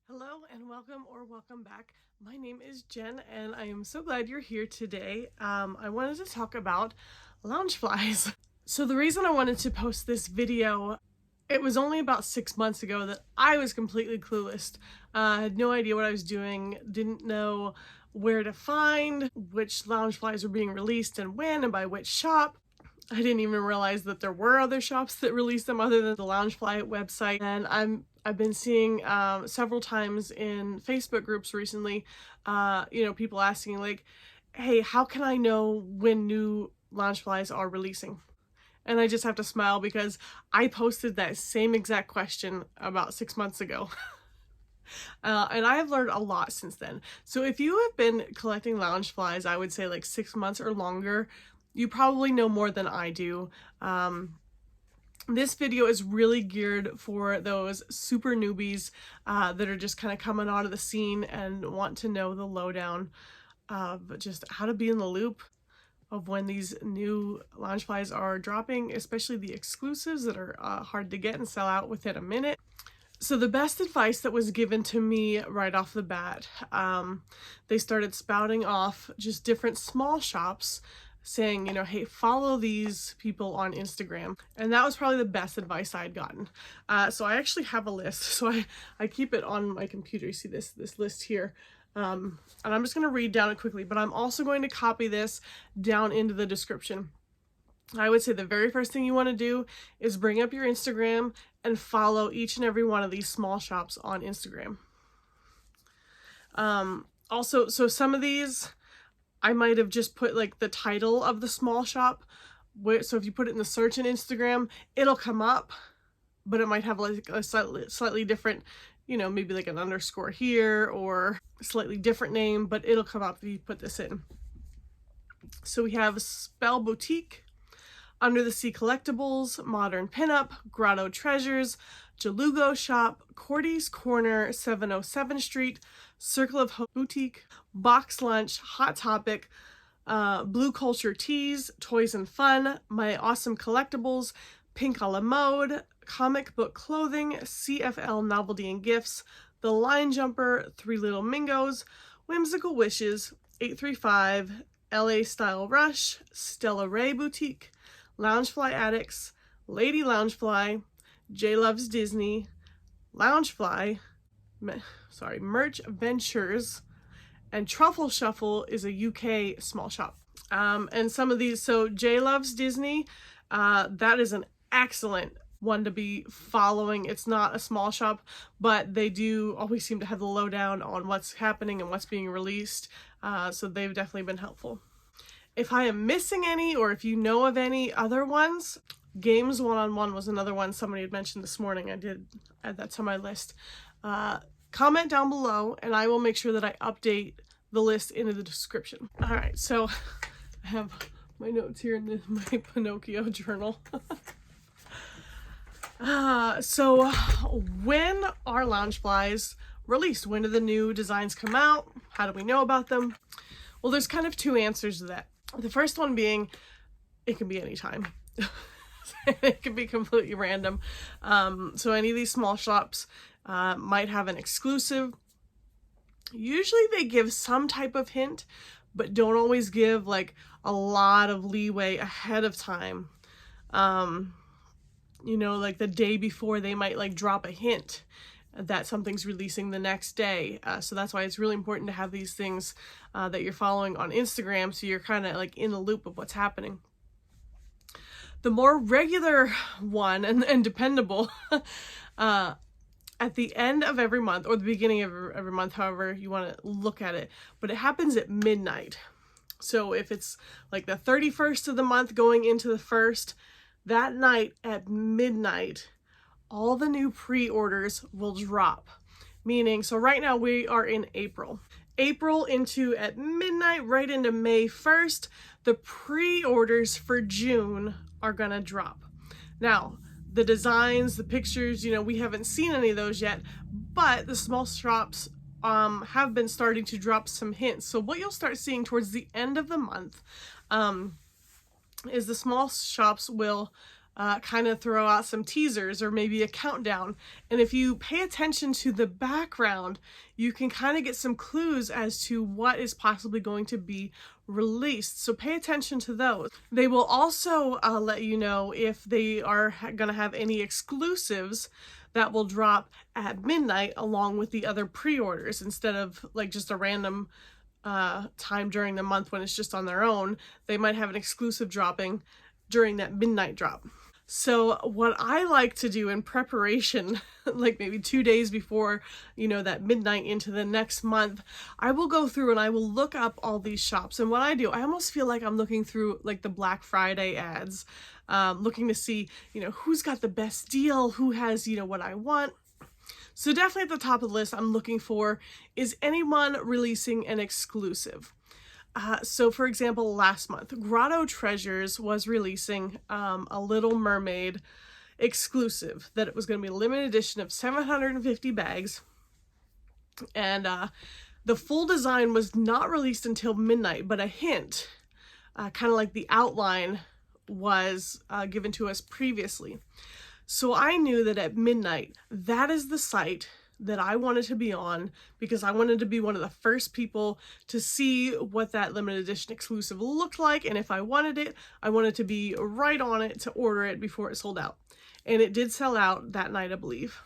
Hello and welcome back. My name is Jen and I am so glad you're here today. I wanted to talk about Loungeflies. So the reason I wanted to post this video, it was only about 6 months ago that I was completely clueless. I had no idea what I was doing, didn't know where to find which Loungeflies were being released and when and by which shop. I didn't even realize that there were other shops that released them other than the Loungefly website. And I've been seeing several times in Facebook groups recently, people asking like, hey, how can I know when new Loungeflies are releasing? And I just have to smile because I posted that same exact question about 6 months ago. And I have learned a lot since then. So if you have been collecting Loungeflies, I would say like 6 months or longer, you probably know more than I do. This video is really geared for those super newbies that are just kind of coming out of the scene and want to know the lowdown of just how to be in the loop of when these new Loungeflies are dropping, especially the exclusives that are hard to get and sell out within a minute. So the best advice that was given to me right off the bat, they started spouting off just different small shops saying, hey, follow these people on Instagram. And that was probably the best advice I had gotten. So I actually have a list. So I keep it on my computer. You see this list here. And I'm just going to read down it quickly, but I'm also going to copy this down into the description. I would say the very first thing you want to do is bring up your Instagram and follow each and every one of these small shops on Instagram. Also, so some of these, I might have just put like the title of the small shop. So if you put it in the search in Instagram, it'll come up, but it might have like a slightly different, maybe like an underscore here or a slightly different name, but it'll come up if you put this in. So we have CFL Boutique, Under the Sea Collectibles, Modern Pinup, Grotto Treasures, Jalugoshop, Cordy's Corner, 707 Street, Circle of Hope Boutique, Box Lunch, Hot Topic, Blue Culture Tees, Toyz N Fun, My Awesome Collectibles, Pink a la Mode, Comic Book Clothing, CFL Novelty and Gifts, The Line Jumper, Three Little Mingos, Whimsical Wishes, 835, lastylerush, Stella Rae Boutique, Loungefly Addicts, Ladyloungefly, jayyluvsdisney, Loungefly, Merch Ventures, and Truffle Shuffle is a UK small shop. And some of these, so jayyluvsdisney, that is an excellent one to be following. It's not a small shop, but they do always seem to have the lowdown on what's happening and what's being released. So they've definitely been helpful. If I am missing any, or if you know of any other ones, Games One-on-One was another one somebody had mentioned this morning. I did add that to my list. Comment down below and I will make sure that I update the list into the description. All right, so I have my notes here in my Pinocchio journal. So when are Loungeflies released? When do the new designs come out? How do we know about them? Well, there's kind of two answers to that. The first one being, it can be anytime. It can be completely random. So any of these small shops might have an exclusive. Usually they give some type of hint, but don't always give like a lot of leeway ahead of time. Like the day before they might like drop a hint that something's releasing the next day. So that's why it's really important to have these things that you're following on Instagram, so you're kind of like in the loop of what's happening. The more regular one and dependable, at the end of every month or the beginning of every month, however you want to look at it, but it happens at midnight. So if it's like the 31st of the month going into the 1st, that night at midnight, all the new pre-orders will drop. Meaning, so right now we are in April into at midnight, right into May 1st, the pre-orders for June are gonna drop. Now, the designs, the pictures, we haven't seen any of those yet, but the small shops have been starting to drop some hints. So what you'll start seeing towards the end of the month is the small shops will kind of throw out some teasers or maybe a countdown. And if you pay attention to the background, you can kind of get some clues as to what is possibly going to be released. So pay attention to those. They will also let you know if they are going to have any exclusives that will drop at midnight along with the other pre-orders, instead of like just a random time during the month when it's just on their own. They might have an exclusive dropping during that midnight drop. So what I like to do in preparation, like maybe 2 days before, you know, that midnight into the next month, I will go through and I will look up all these shops. And what I do, I almost feel like I'm looking through like the Black Friday ads, looking to see, you know, who's got the best deal, who has, you know, what I want. So definitely at the top of the list I'm looking for is anyone releasing an exclusive. So for example, last month, Grotto Treasures was releasing a Little Mermaid exclusive that it was going to be a limited edition of 750 bags. And the full design was not released until midnight, but a hint, kind of like the outline, was given to us previously. So I knew that at midnight, that is the site that I wanted to be on, because I wanted to be one of the first people to see what that limited edition exclusive looked like, and if I wanted it, I wanted to be right on it to order it before it sold out. And it did sell out that night, I believe.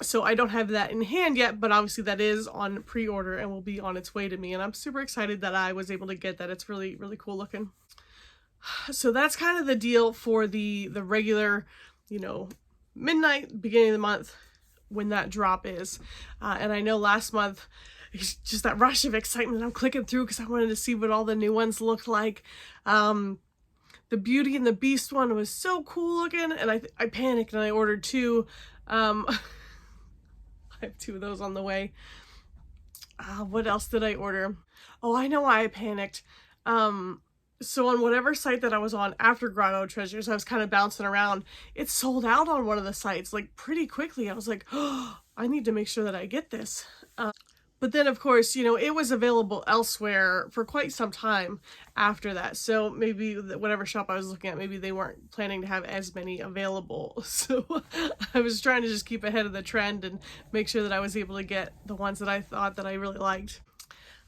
So I don't have that in hand yet, but obviously that is on pre-order and will be on its way to me, and I'm super excited that I was able to get that. It's really, really cool looking. So that's kind of the deal for the regular, you know, midnight, beginning of the month, when that drop is. And I know last month, it's just that rush of excitement. I'm clicking through because I wanted to see what all the new ones looked like. The Beauty and the Beast one was so cool looking, and I panicked and I ordered 2. I have 2 of those on the way. What else did I order? Oh, I know why I panicked. So on whatever site that I was on after Grotto Treasures, I was kind of bouncing around. It sold out on one of the sites like pretty quickly. I was like, oh, I need to make sure that I get this. But then of course, you know, it was available elsewhere for quite some time after that. So maybe whatever shop I was looking at, maybe they weren't planning to have as many available. So I was trying to just keep ahead of the trend and make sure that I was able to get the ones that I thought that I really liked.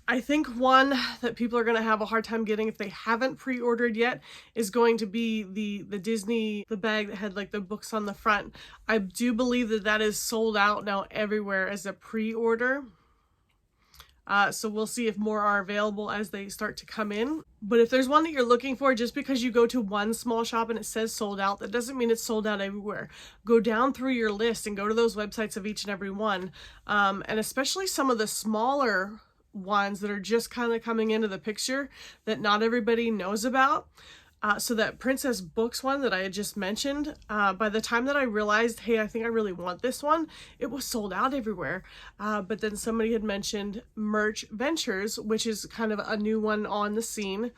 I think one that people are going to have a hard time getting if they haven't pre-ordered yet is going to be the Disney, the bag that had like the books on the front. I do believe that that is sold out now everywhere as a pre-order. So we'll see if more are available as they start to come in. But if there's one that you're looking for, just because you go to one small shop and it says sold out, that doesn't mean it's sold out everywhere. Go down through your list and go to those websites of each and every one. And especially some of the smaller ones that are just kind of coming into the picture that not everybody knows about. So that Princess Books one that I had just mentioned, by the time that I realized, hey, I think I really want this one, it was sold out everywhere. But then somebody had mentioned Merch Ventures, which is kind of a new one on the scene.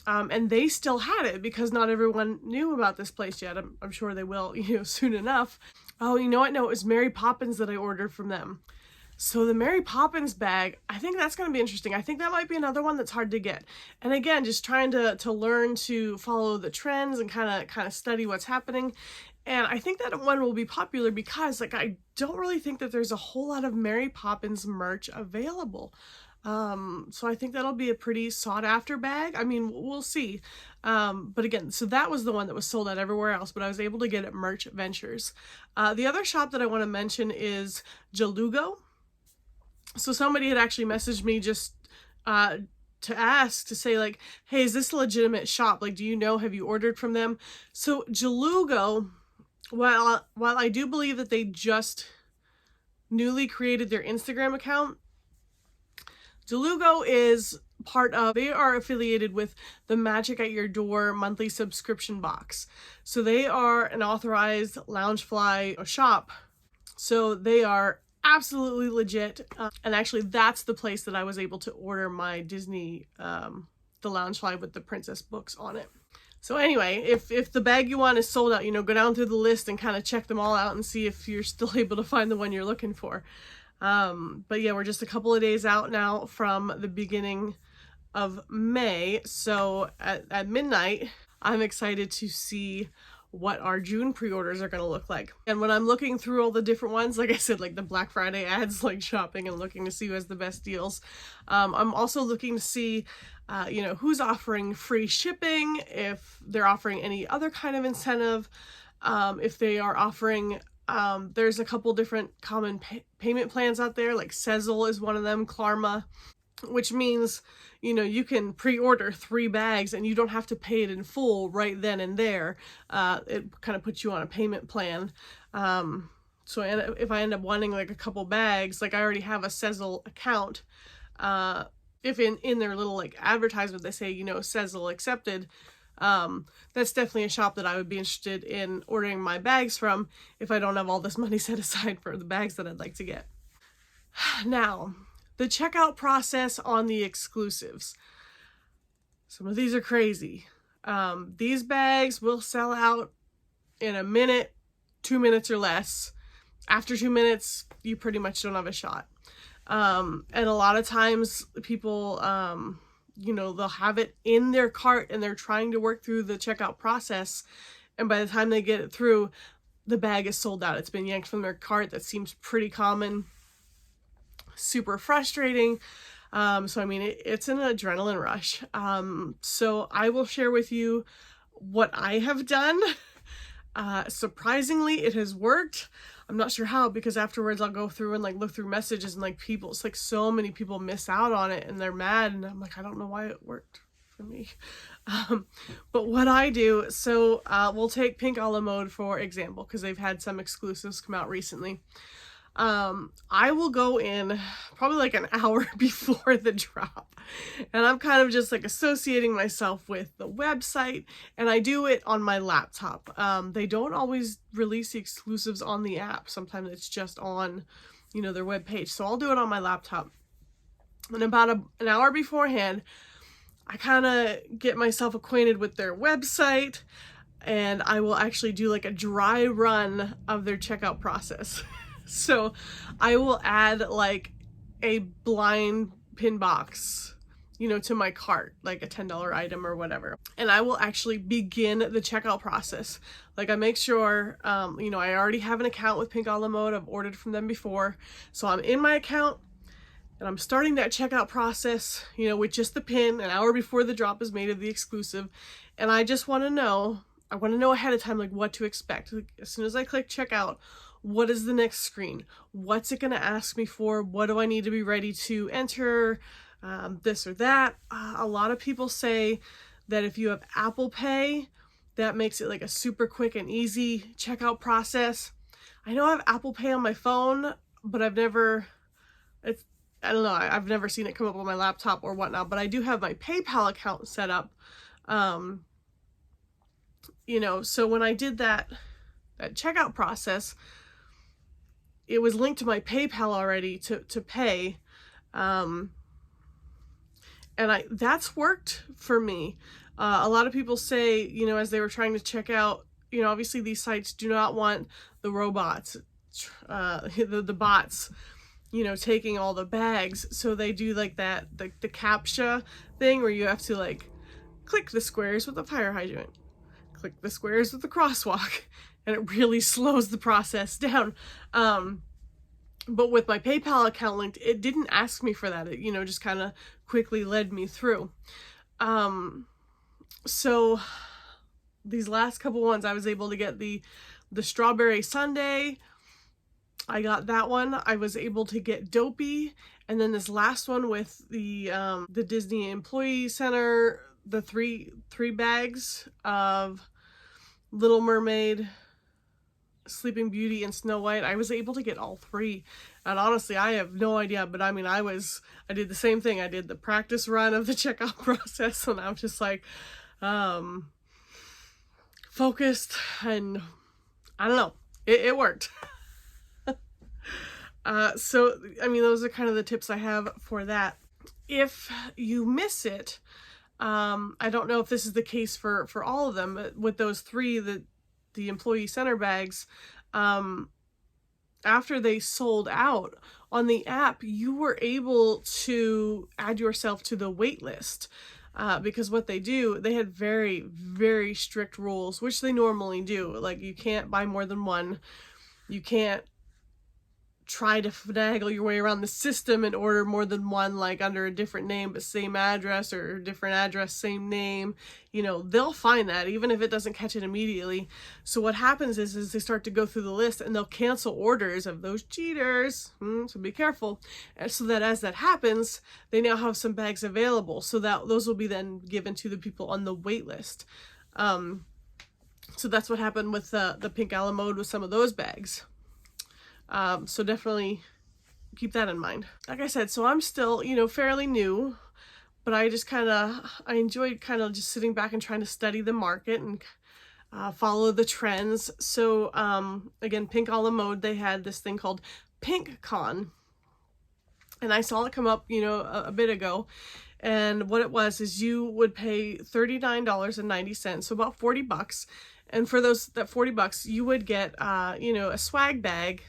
And they still had it because not everyone knew about this place yet. I'm sure they will, you know, soon enough. Oh, you know what? No, it was Mary Poppins that I ordered from them. So the Mary Poppins bag, I think that's going to be interesting. I think that might be another one that's hard to get. And again, just trying to learn to follow the trends and kind of study what's happening. And I think that one will be popular because like I don't really think that there's a whole lot of Mary Poppins merch available. So I think that'll be a pretty sought after bag. I mean, we'll see. But again, so that was the one that was sold out everywhere else, but I was able to get it at Merch Ventures. The other shop that I want to mention is Jalugo. So somebody had actually messaged me just to ask, to say like, hey, is this a legitimate shop? Like, do you know, have you ordered from them? So Jalugo, while I do believe that they just newly created their Instagram account, Jalugo is they are affiliated with the Magic at Your Door monthly subscription box. So they are an authorized Loungefly shop. So they are absolutely legit, and actually that's the place that I was able to order my Disney, the Loungefly with the princess books on it. So anyway, if the bag you want is sold out, you know, go down through the list and kind of check them all out and see if you're still able to find the one you're looking for. But yeah, we're just a couple of days out now from the beginning of May, so at midnight I'm excited to see what our June pre-orders are going to look like. And when I'm looking through all the different ones, like I said, like the Black Friday ads, like shopping and looking to see who has the best deals, I'm also looking to see you know, who's offering free shipping, if they're offering any other kind of incentive, if they are offering, there's a couple different common payment plans out there, like Sezzle is one of them, Klarma, which means, you know, you can pre-order 3 bags and you don't have to pay it in full right then and there. It kind of puts you on a payment plan. So if I end up wanting like a couple bags, like I already have a Sezzle account, if in their little like advertisement they say, you know, Sezzle accepted, that's definitely a shop that I would be interested in ordering my bags from if I don't have all this money set aside for the bags that I'd like to get. Now, the checkout process on the exclusives. Some of these are crazy. These bags will sell out in a minute, 2 minutes or less. After 2 minutes, you pretty much don't have a shot. And a lot of times people, you know, they'll have it in their cart and they're trying to work through the checkout process. And by the time they get it through, the bag is sold out. It's been yanked from their cart. That seems pretty common. Super frustrating. So I mean, it's an adrenaline rush. So I will share with you what I have done. Surprisingly, it has worked. I'm not sure how, because afterwards I'll go through and like look through messages and like people, it's like so many people miss out on it and they're mad, and I'm like, I don't know why it worked for me. But what I do, so we'll take Pink a la Mode for example, because they've had some exclusives come out recently. I will go in probably like an hour before the drop, and I'm kind of just like associating myself with the website, and I do it on my laptop. They don't always release the exclusives on the app. Sometimes it's just on, you know, their webpage. So I'll do it on my laptop. And about an hour beforehand, I kind of get myself acquainted with their website, and I will actually do like a dry run of their checkout process. So I will add like a blind pin box, you know, to my cart, like a $10 item or whatever. And I will actually begin the checkout process. Like I make sure, you know, I already have an account with Pink a la Mode. I've ordered from them before. So I'm in my account and I'm starting that checkout process, you know, with just the pin an hour before the drop is made of the exclusive. And I just want to know, I want to know ahead of time, like what to expect. Like, as soon as I click checkout, what is the next screen? What's it going to ask me for? What do I need to be ready to enter? This or that. A lot of people say that if you have Apple Pay, that makes it like a super quick and easy checkout process. I know I have Apple Pay on my phone, but I've never seen it come up on my laptop or whatnot, but I do have my PayPal account set up. You know, so when I did that checkout process, it was linked to my PayPal already to pay. And that's worked for me. A lot of people say, you know, as they were trying to check out, you know, obviously these sites do not want the robots, the bots, you know, taking all the bags. So they do like that, the CAPTCHA thing where you have to like click the squares with the fire hydrant, click the squares with the crosswalk, and it really slows the process down. But with my PayPal account linked, it didn't ask me for that. It, you know, just kind of quickly led me through. So these last couple ones, I was able to get the strawberry sundae. I got that one. I was able to get Dopey, and then this last one with the Disney Employee Center, the three bags of Little Mermaid, Sleeping Beauty, and Snow White. I was able to get all 3, and honestly I have no idea, but I mean I did the same thing. I did the practice run of the checkout process, and I'm just like focused, and I don't know, it worked. So I mean those are kind of the tips I have for that. If you miss it, I don't know if this is the case for all of them, but with those 3, the employee center bags, after they sold out on the app, you were able to add yourself to the wait list. because what they do, they had very, very strict rules, which they normally do. Like, you can't buy more than one. You can't try to finagle your way around the system and order more than one, like under a different name but same address, or different address, same name. You know, they'll find that even if it doesn't catch it immediately. So what happens is they start to go through the list and they'll cancel orders of those cheaters. So be careful. And so that as that happens, they now have some bags available, so that those will be then given to the people on the wait list. So that's what happened with the pink a la mode with some of those bags. So definitely keep that in mind. Like I said, so I'm still, you know, fairly new, but I just I enjoyed kind of just sitting back and trying to study the market and follow the trends. So again, pink a la mode, they had this thing called Pink Con, and I saw it come up, you know, a bit ago. And what it was is you would pay $39.90, so about 40 bucks. And for that 40 bucks, you would get, you know, a swag bag,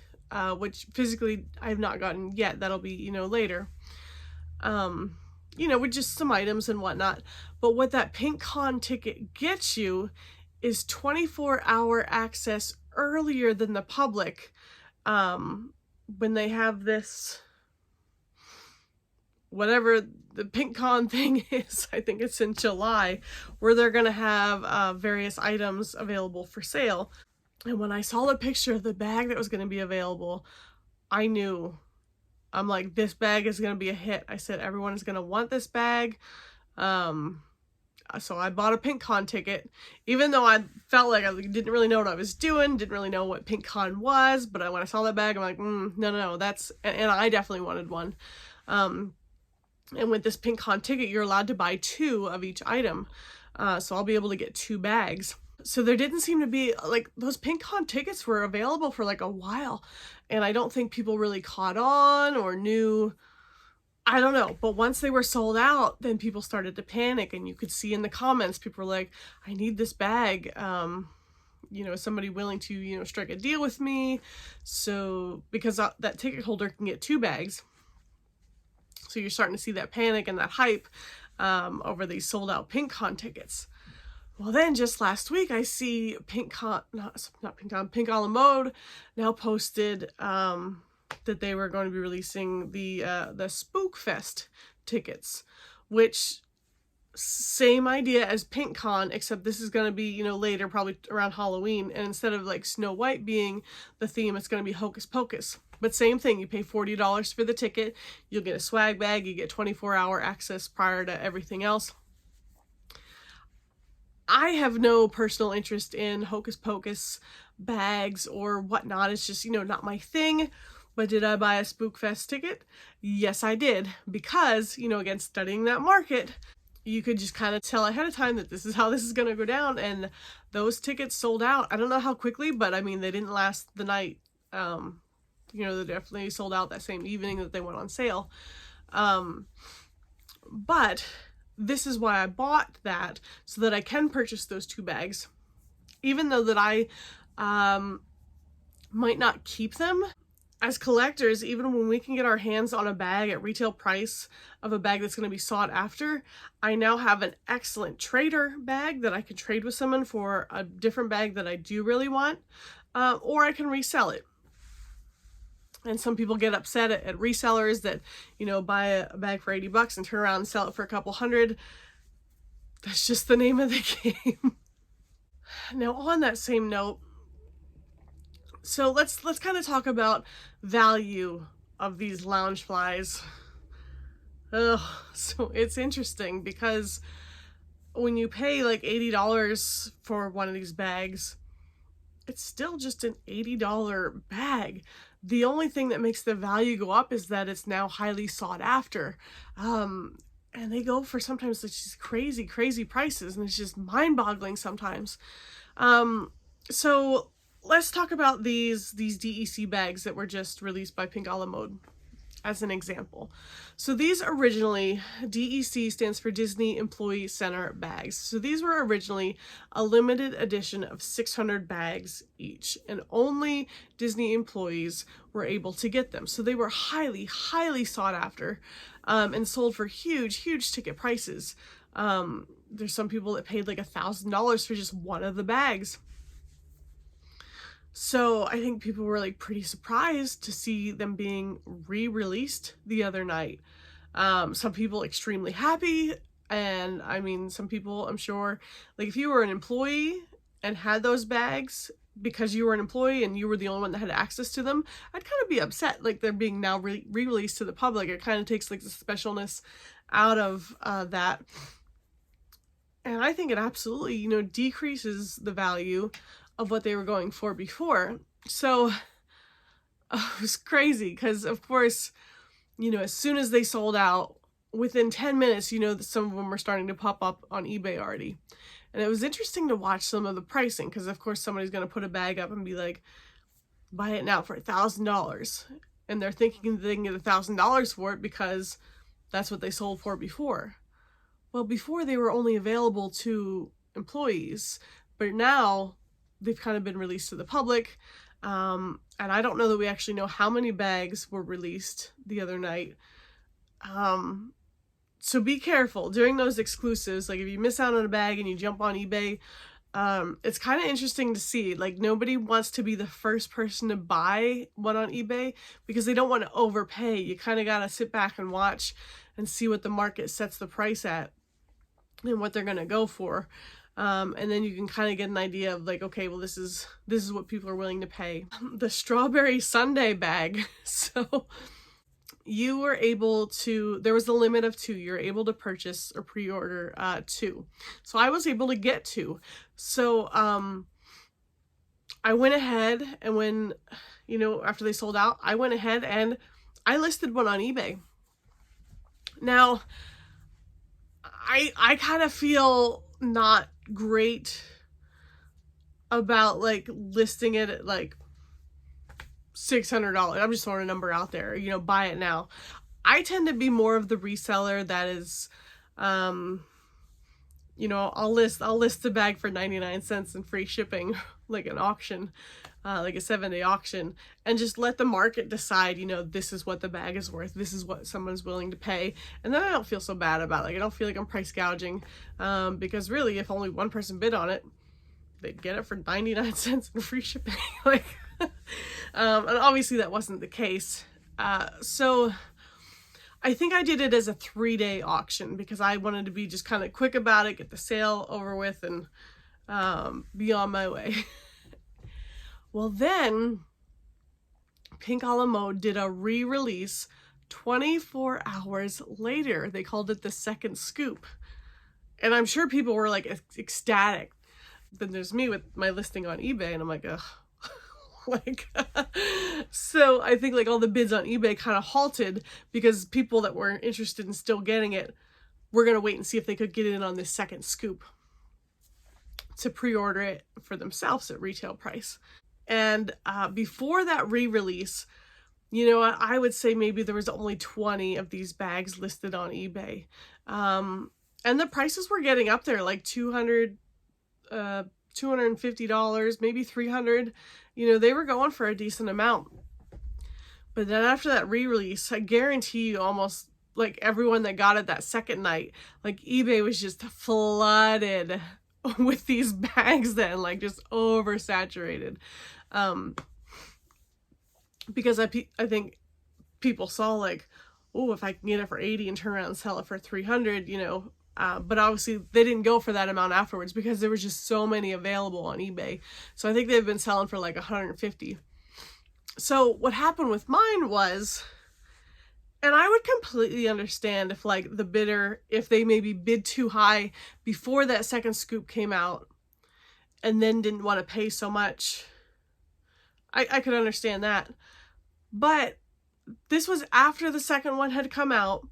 which physically I have not gotten yet. That'll be, you know, later. You know, with just some items and whatnot. But what that Pink Con ticket gets you is 24-hour access earlier than the public, when they have this, whatever the Pink Con thing is. I think it's in July, where they're going to have various items available for sale. And when I saw the picture of the bag that was going to be available, I knew. I'm like, this bag is going to be a hit. I said, everyone is going to want this bag. So I bought a Pink Con ticket, even though I felt like I didn't really know what I was doing, didn't really know what Pink Con was. But when I saw that bag, I'm like, no, that's, and I definitely wanted one. And with this Pink Con ticket, you're allowed to buy 2 of each item. So I'll be able to get 2 bags. So there didn't seem to be, like, those Pink Con tickets were available for like a while, and I don't think people really caught on or knew, I don't know. But once they were sold out, then people started to panic, and you could see in the comments, people were like, I need this bag. You know, is somebody willing to, you know, strike a deal with me? So, because that ticket holder can get 2 bags. So you're starting to see that panic and that hype over these sold out Pink Con tickets. Well, then just last week, I see Pink a la mode now posted that they were going to be releasing the Spook Fest tickets, which same idea as Pink Con, except this is going to be, you know, later, probably around Halloween. And instead of like Snow White being the theme, it's going to be Hocus Pocus. But same thing, you pay $40 for the ticket, you'll get a swag bag, you get 24-hour access prior to everything else. I have no personal interest in Hocus Pocus bags or whatnot. It's just, you know, not my thing. But did I buy a Spook Fest ticket? Yes, I did. Because, you know, again, studying that market, you could just kind of tell ahead of time that this is how this is going to go down. And those tickets sold out. I don't know how quickly, but I mean, they didn't last the night. You know, they definitely sold out that same evening that they went on sale. But this is why I bought that, so that I can purchase those 2 bags, even though that I might not keep them. As collectors, even when we can get our hands on a bag at retail price of a bag that's going to be sought after, I now have an excellent trader bag that I can trade with someone for a different bag that I do really want, or I can resell it. And some people get upset at resellers that, you know, buy a bag for 80 bucks and turn around and sell it for a couple hundred. That's just the name of the game. Now, on that same note, so let's kind of talk about value of these Loungeflies. So it's interesting because when you pay like $80 for one of these bags, it's still just an $80 bag. The only thing that makes the value go up is that it's now highly sought after. And they go for sometimes it's just crazy prices, and it's just mind-boggling sometimes. So let's talk about these DEC bags that were just released by Pink a la mode as an example. So these originally, DEC stands for Disney Employee Center bags. So these were originally a limited edition of 600 bags each, and only Disney employees were able to get them. So they were highly sought after, and sold for huge ticket prices. There's some people that paid like $1,000 for just one of the bags. So I think people were like pretty surprised to see them being re-released the other night. Some people extremely happy, and I mean, some people, I'm sure, like if you were an employee and had those bags because you were an employee and you were the only one that had access to them, I'd kind of be upset, like they're being now re-released to the public. It kind of takes like the specialness out of that. And I think it absolutely, you know, decreases the value of what they were going for before. So it was crazy because, of course, you know, as soon as they sold out, within 10 minutes, you know, that some of them were starting to pop up on eBay already. And it was interesting to watch some of the pricing because, of course, somebody's going to put a bag up and be like, buy it now for $1,000. And they're thinking they can get $1,000 for it because that's what they sold for before. Well, before they were only available to employees, but now they've kind of been released to the public. And I don't know that we actually know how many bags were released the other night. So be careful during those exclusives. Like if you miss out on a bag and you jump on eBay, it's kind of interesting to see. Like nobody wants to be the first person to buy one on eBay because they don't want to overpay. You kind of got to sit back and watch and see what the market sets the price at and what they're going to go for. And then you can kind of get an idea of like, okay, well, this is what people are willing to pay. The strawberry sundae bag. So you were able to, there was a limit of 2. You're able to purchase or pre-order 2. So I was able to get 2. So I went ahead and when, you know, after they sold out, I went ahead and I listed one on eBay. Now, I kind of feel not great about like listing it at like $600. I'm just throwing a number out there, you know, buy it now. I tend to be more of the reseller that is, you know, I'll list the bag for 99 cents and free shipping, like an auction, like a 7-day auction, and just let the market decide, you know, this is what the bag is worth. This is what someone's willing to pay. And then I don't feel so bad about it. Like, I don't feel like I'm price gouging, because really, if only one person bid on it, they'd get it for 99 cents and free shipping. Like, and obviously that wasn't the case. So I think I did it as a 3-day auction because I wanted to be just kind of quick about it, get the sale over with, and be on my way. Well, then Pink a la Mode did a re-release 24 hours later. They called it the second scoop. And I'm sure people were like ecstatic. Then there's me with my listing on eBay and I'm like, ugh. Like, so I think like all the bids on eBay kind of halted because people that were interested in still getting it were going to wait and see if they could get in on this second scoop to pre-order it for themselves at retail price. And before that re-release, you know, I would say maybe there was only 20 of these bags listed on eBay. And the prices were getting up there, like $250, maybe $300. You know, they were going for a decent amount. But then after that re-release, I guarantee you almost like everyone that got it that second night, like eBay was just flooded with these bags then, like just oversaturated. Because I think people saw like, oh, if I can get it for 80 and turn around and sell it for 300, you know, but obviously they didn't go for that amount afterwards because there was just so many available on eBay. So I think they've been selling for like 150. So what happened with mine was, and I would completely understand if like the bidder, if they maybe bid too high before that second scoop came out and then didn't want to pay so much. I could understand that. But this was after the second one had come out.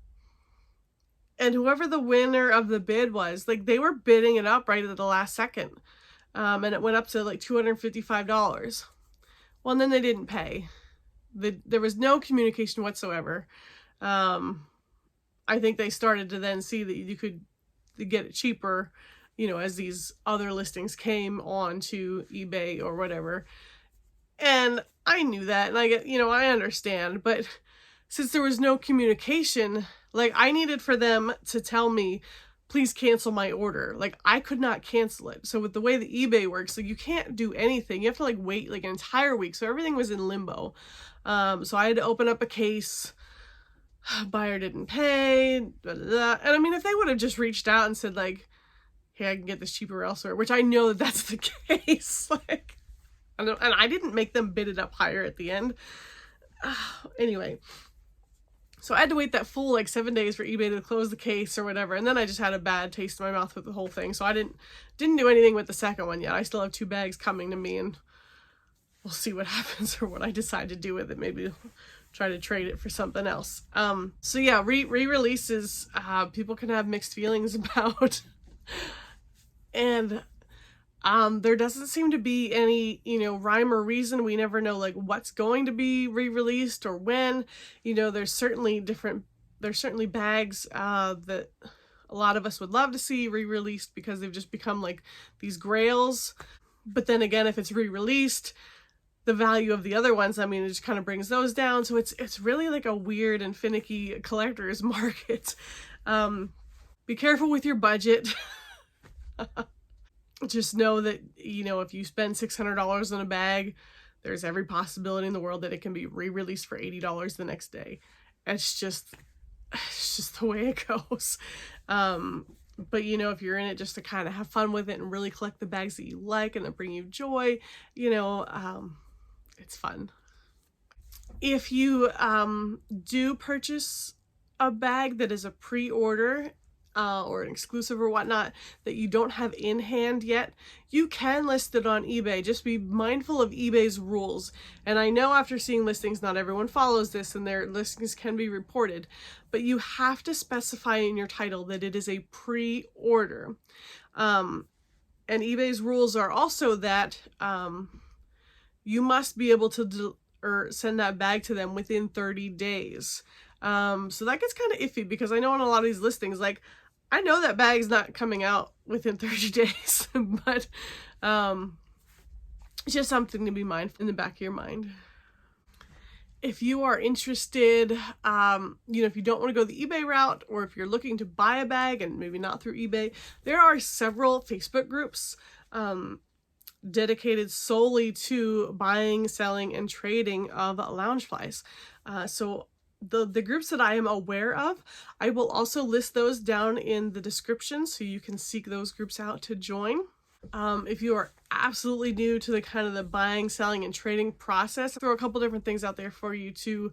And whoever the winner of the bid was, like they were bidding it up right at the last second. And it went up to like $255. Well, and then they didn't pay. There was no communication whatsoever. I think they started to then see that you could get it cheaper, you know, as these other listings came on to eBay or whatever. And I knew that, and I understand, but since there was no communication, like I needed for them to tell me please cancel my order. Like, I could not cancel it. So with the way the eBay works, like, you can't do anything. You have to like wait like an entire week. So everything was in limbo. So I had to open up a case. Buyer didn't pay. Blah, blah, blah. And I mean, if they would have just reached out and said like, hey, I can get this cheaper elsewhere, which I know that that's the case. Like, and I didn't make them bid it up higher at the end. Anyway. So I had to wait that full like 7 days for eBay to close the case or whatever, and then I just had a bad taste in my mouth with the whole thing. So I didn't do anything with the second one yet. I still have 2 bags coming to me, and we'll see what happens or what I decide to do with it. Maybe try to trade it for something else. So yeah, re-releases, people can have mixed feelings about, and there doesn't seem to be any, you know, rhyme or reason. We never know like what's going to be re-released or when. You know, there's certainly bags that a lot of us would love to see re-released because they've just become like these grails. But then again, if it's re-released, the value of the other ones, I mean, it just kind of brings those down. So it's really like a weird and finicky collector's market. Be careful with your budget. Just know that, you know, if you spend $600 on a bag, there's every possibility in the world that it can be re-released for $80 the next day. It's just the way it goes. But, you know, if you're in it just to kind of have fun with it and really collect the bags that you like and that bring you joy, you know, it's fun. If you do purchase a bag that is a pre-order, or an exclusive or whatnot that you don't have in hand yet, you can list it on eBay. Just be mindful of eBay's rules. And I know after seeing listings, not everyone follows this and their listings can be reported, but you have to specify in your title that it is a pre-order. And eBay's rules are also that you must be able to send that bag to them within 30 days. So that gets kind of iffy because I know on a lot of these listings, like, I know that bag's not coming out within 30 days, but it's just something to be mindful in the back of your mind. If you are interested, you know, if you don't want to go the eBay route, or if you're looking to buy a bag and maybe not through eBay, there are several Facebook groups dedicated solely to buying, selling, and trading of Loungeflies. So the groups that I am aware of, I will also list those down in the description so you can seek those groups out to join. If you are absolutely new to the kind of the buying, selling, and trading process, throw a couple different things out there for you to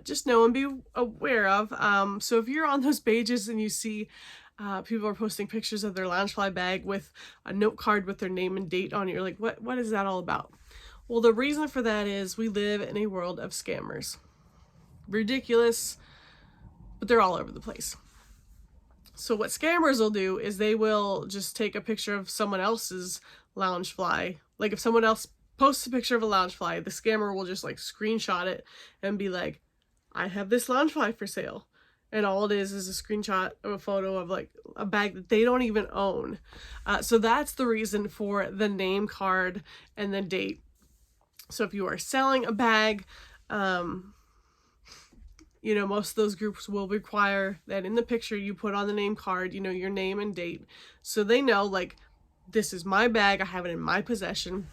just know and be aware of. So if you're on those pages and you see people are posting pictures of their Loungefly bag with a note card with their name and date on it, you're like, what is that all about? Well, the reason for that is we live in a world of scammers. Ridiculous, but they're all over the place. So what scammers will do is they will just take a picture of someone else's Loungefly. Like if someone else posts a picture of a Loungefly, the scammer will just like screenshot it and be like, I have this Loungefly for sale. And all it is a screenshot of a photo of like a bag that they don't even own. So that's the reason for the name card and the date. So if you are selling a bag, you know, most of those groups will require that in the picture you put on the name card, you know, your name and date. So they know, like, this is my bag, I have it in my possession.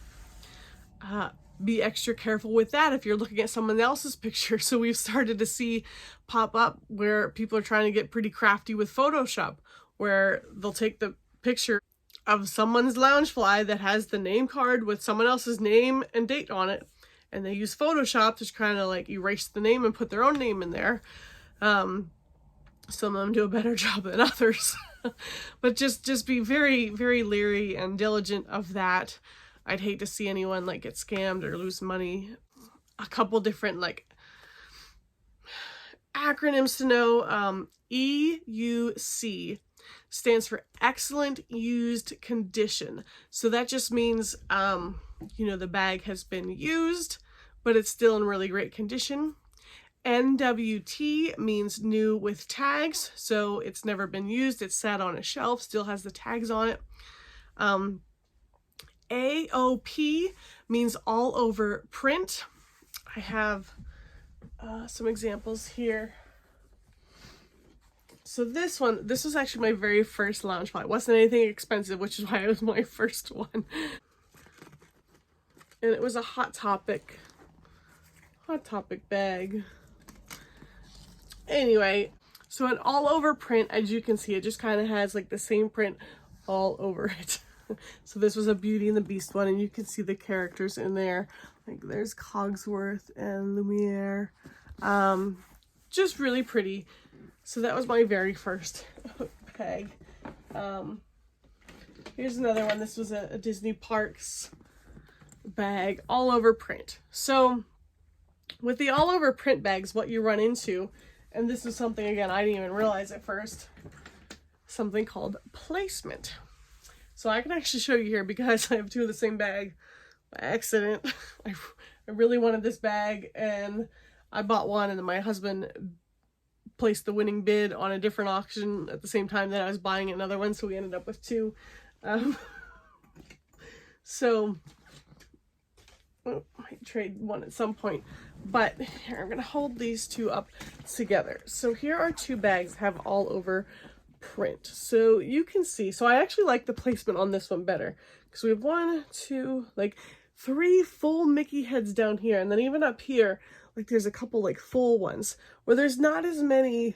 Be extra careful with that if you're looking at someone else's picture. So we've started to see pop up where people are trying to get pretty crafty with Photoshop, where they'll take the picture of someone's Loungefly that has the name card with someone else's name and date on it, and they use Photoshop to kind of like erase the name and put their own name in there. Some of them do a better job than others. But just be very, very leery and diligent of that. I'd hate to see anyone like get scammed or lose money. A couple different like acronyms to know. EUC stands for excellent used condition. So that just means, you know, the bag has been used, but it's still in really great condition. NWT means new with tags. So it's never been used. It's sat on a shelf, still has the tags on it. AOP means all over print. I have some examples here. So this was actually my very first Loungefly. It wasn't anything expensive, which is why it was my first one. And it was a Hot Topic bag. Anyway, so an all over print, as you can see, it just kind of has like the same print all over it. So this was a Beauty and the Beast one, and you can see the characters in there. Like there's Cogsworth and Lumiere. Just really pretty. So that was my very first bag. Here's another one. This was a Disney Parks bag, all over print. So with the all over print bags, what you run into, and this is something, again, I didn't even realize at first, something called placement. So I can actually show you here because I have two of the same bag by accident. I really wanted this bag and I bought one, and then my husband placed the winning bid on a different auction at the same time that I was buying another one, so we ended up with two. So I might trade one at some point, but here I'm gonna hold these two up together. So here are two bags that have all over print, so you can see. So I actually like the placement on this one better because we have 1, 2, like 3 full Mickey heads down here, and then even up here, like there's a couple like full ones where there's not as many.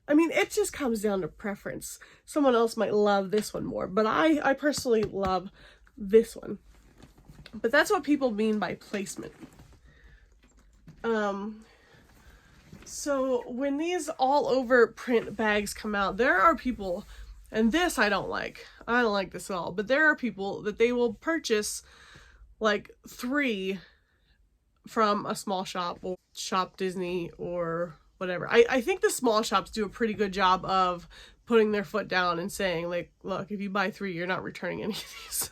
I mean, it just comes down to preference. Someone else might love this one more, but I personally love this one. But that's what people mean by placement. So when these all over print bags come out, there are people, and this I don't like this at all, but there are people that they will purchase like 3 from a small shop or Shop Disney or whatever. I think the small shops do a pretty good job of putting their foot down and saying, like, look, if you buy 3, you're not returning any of these.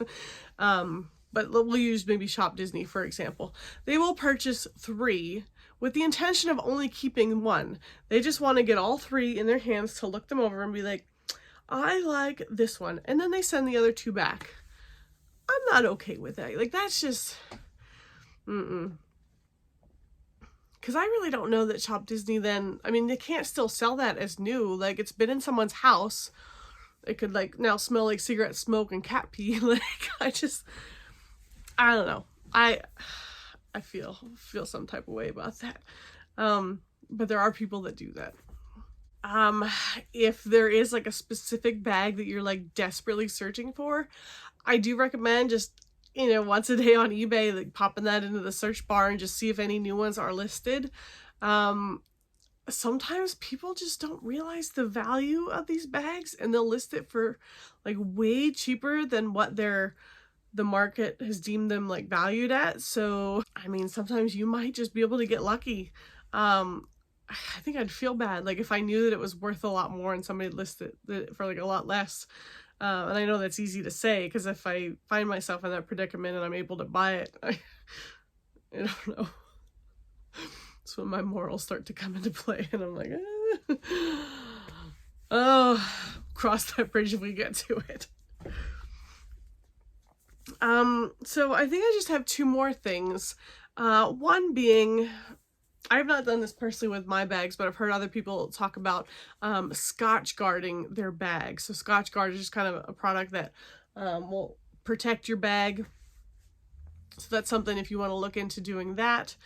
But we'll use maybe Shop Disney, for example. They will purchase 3 with the intention of only keeping 1. They just want to get all 3 in their hands to look them over and be like, I like this one. And then they send the other 2 back. I'm not okay with that. Like, that's just, because I really don't know that Shop Disney then, I mean, they can't still sell that as new. Like, it's been in someone's house. It could, like, now smell like cigarette smoke and cat pee. Like, I don't know. I feel some type of way about that. But there are people that do that. If there is like a specific bag that you're like desperately searching for, I do recommend just, once a day on eBay, like popping that into the search bar and just see if any new ones are listed. Sometimes people just don't realize the value of these bags, and they'll list it for like way cheaper than what the market has deemed them like valued at. So, I mean, sometimes you might just be able to get lucky. I think I'd feel bad, like, if I knew that it was worth a lot more and somebody listed it for like a lot less. And I know that's easy to say, because if I find myself in that predicament and I'm able to buy it, I don't know. That's when my morals start to come into play, and I'm like, oh, cross that bridge if we get to it. So I think I just have 2 more things. One being, I've not done this personally with my bags, but I've heard other people talk about Scotch guarding their bags. So Scotch Guard is just kind of a product that will protect your bag. So that's something if you want to look into doing that.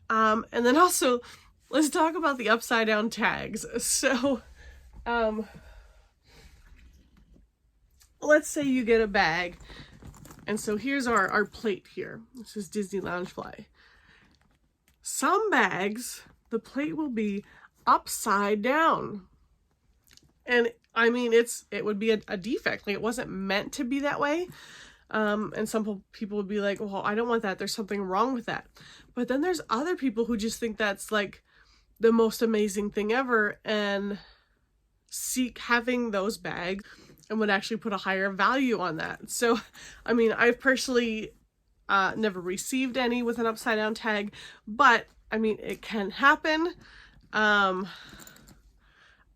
And then also, let's talk about the upside down tags. So let's say you get a bag. And so here's our plate here. This is Disney Loungefly. Some bags, the plate will be upside down. And I mean, it would be a defect. Like, it wasn't meant to be that way. And some people would be like, well, I don't want that. There's something wrong with that. But then there's other people who just think that's like the most amazing thing ever and seek having those bags and would actually put a higher value on that. So, I mean, I've personally never received any with an upside down tag, but I mean, it can happen. I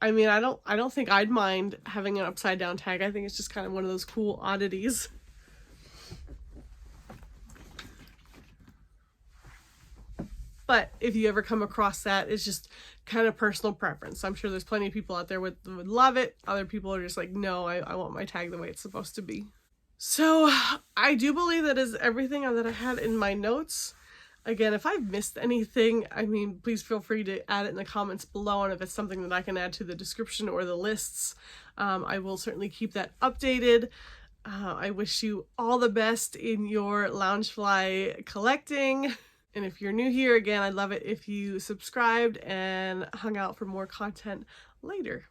mean, I don't think I'd mind having an upside down tag. I think it's just kind of one of those cool oddities. But if you ever come across that, it's just kind of personal preference. I'm sure there's plenty of people out there would love it. Other people are just like, no, I want my tag the way it's supposed to be. So I do believe that is everything that I had in my notes. Again, if I've missed anything, I mean, please feel free to add it in the comments below, and if it's something that I can add to the description or the lists, I will certainly keep that updated. I wish you all the best in your Loungefly collecting. And if you're new here, again, I'd love it if you subscribed and hung out for more content later.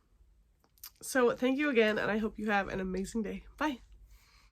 So thank you again, and I hope you have an amazing day. Bye.